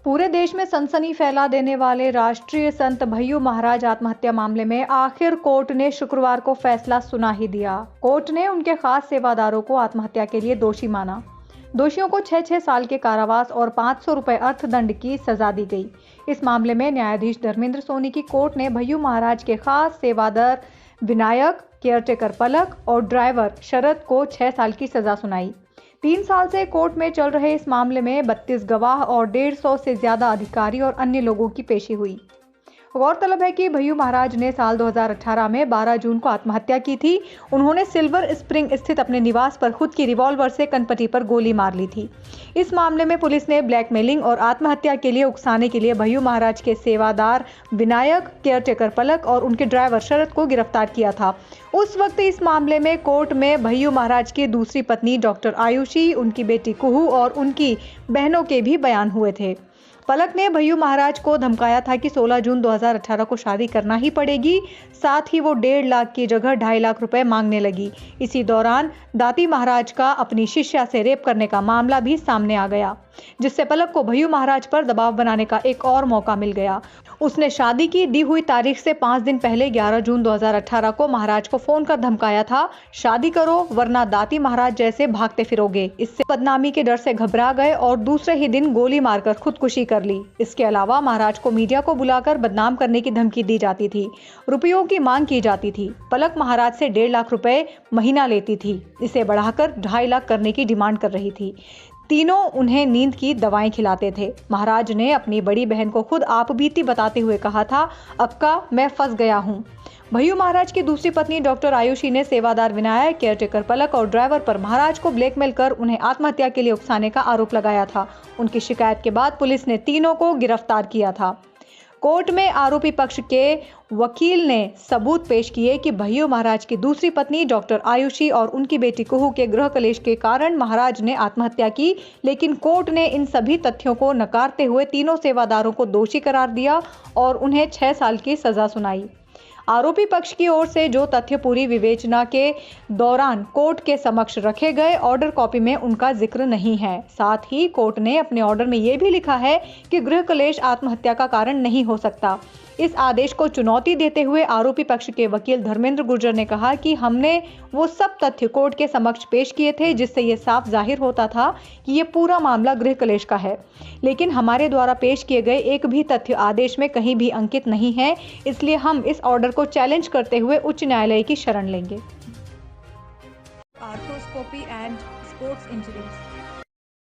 पूरे देश में सनसनी फैला देने वाले राष्ट्रीय संत भय्यू महाराज आत्महत्या मामले में आखिर कोर्ट ने शुक्रवार को फैसला सुना ही दिया। कोर्ट ने उनके खास सेवादारों को आत्महत्या के लिए दोषी माना। दोषियों को 6-6 साल के कारावास और 500 रुपए अर्थदंड की सजा दी गई। इस मामले में न्यायाधीश धर्मेंद्र सोनी की कोर्ट ने भय्यू महाराज के खास सेवादार विनायक, केयरटेकर पलक और ड्राइवर शरद को 6 साल की सजा सुनाई। 3 साल से कोर्ट में चल रहे इस मामले में 32 गवाह और 150 से ज्यादा अधिकारी और अन्य लोगों की पेशी हुई। गौरतलब है कि भय्यू महाराज ने साल 2018 में 12 जून को आत्महत्या की थी। उन्होंने सिल्वर स्प्रिंग स्थित अपने निवास पर खुद की रिवॉल्वर से कनपटी पर गोली मार ली थी। इस मामले में पुलिस ने ब्लैकमेलिंग और आत्महत्या के लिए उकसाने के लिए भय्यू महाराज के सेवादार विनायक, केयरटेकर पलक और उनके ड्राइवर शरद को गिरफ्तार किया था। उस वक्त इस मामले में कोर्ट में भय्यू महाराज की दूसरी पत्नी डॉक्टर आयुषी, उनकी बेटी कुहू और उनकी बहनों के भी बयान हुए थे। पलक ने भय्यू महाराज को धमकाया था कि 16 जून 2018 को शादी करना ही पड़ेगी। साथ ही वो 1.5 लाख की जगह 2.5 लाख रुपए मांगने लगी। इसी दौरान दाती महाराज का अपनी शिष्या से रेप करने का मामला भी सामने आ गया, जिससे पलक को भय्यू महाराज पर दबाव बनाने का एक और मौका मिल गया। उसने शादी की दी हुई तारीख से 5 दिन पहले 11 जून 2018 को महाराज को फोन कर धमकाया था, शादी करो वरना दाती महाराज जैसे भागते फिरोगे। इससे बदनामी के डर से घबरा गए और दूसरे ही दिन गोली मारकर खुदकुशी कर ली। इसके अलावा महाराज को मीडिया को बुलाकर बदनाम करने की धमकी दी जाती थी, रुपयों की मांग की जाती थी। पलक महाराज से 1.5 लाख रुपए महीना लेती थी, इसे बढ़ाकर 2.5 लाख करने की डिमांड कर रही थी। तीनों उन्हें नींद की दवाएं खिलाते थे। महाराज ने अपनी बड़ी बहन को खुद आपबीती बताते हुए कहा था, अक्का मैं फंस गया हूँ। भय्यू महाराज की दूसरी पत्नी डॉक्टर आयुषी ने सेवादार विनायक, केयरटेकर पलक और ड्राइवर पर महाराज को ब्लैकमेल कर उन्हें आत्महत्या के लिए उकसाने का आरोप लगाया था। उनकी शिकायत के बाद पुलिस ने तीनों को गिरफ्तार किया था। कोर्ट में आरोपी पक्ष के वकील ने सबूत पेश किए कि भय्यू महाराज की दूसरी पत्नी डॉक्टर आयुषी और उनकी बेटी कुहू के गृह कलेश के कारण महाराज ने आत्महत्या की, लेकिन कोर्ट ने इन सभी तथ्यों को नकारते हुए तीनों सेवादारों को दोषी करार दिया और उन्हें 6 साल की सजा सुनाई। आरोपी पक्ष की ओर से जो तथ्य पूरी विवेचना के दौरान कोर्ट के समक्ष रखे गए, ऑर्डर कॉपी में उनका जिक्र नहीं है। साथ ही कोर्ट ने अपने ऑर्डर में यह भी लिखा है कि गृह कलेश आत्महत्या का कारण नहीं हो सकता। इस आदेश को चुनौती देते हुए आरोपी पक्ष के वकील धर्मेंद्र गुर्जर ने कहा कि हमने वो सब तथ्य कोर्ट के समक्ष पेश किए थे जिससे ये साफ जाहिर होता था कि ये पूरा मामला गृह कलेश का है, लेकिन हमारे द्वारा पेश किए गए एक भी तथ्य आदेश में कहीं भी अंकित नहीं है। इसलिए हम इस ऑर्डर को चैलेंज करते हुए उच्च न्यायालय की शरण लेंगे। Arthroscopy and sports injuries.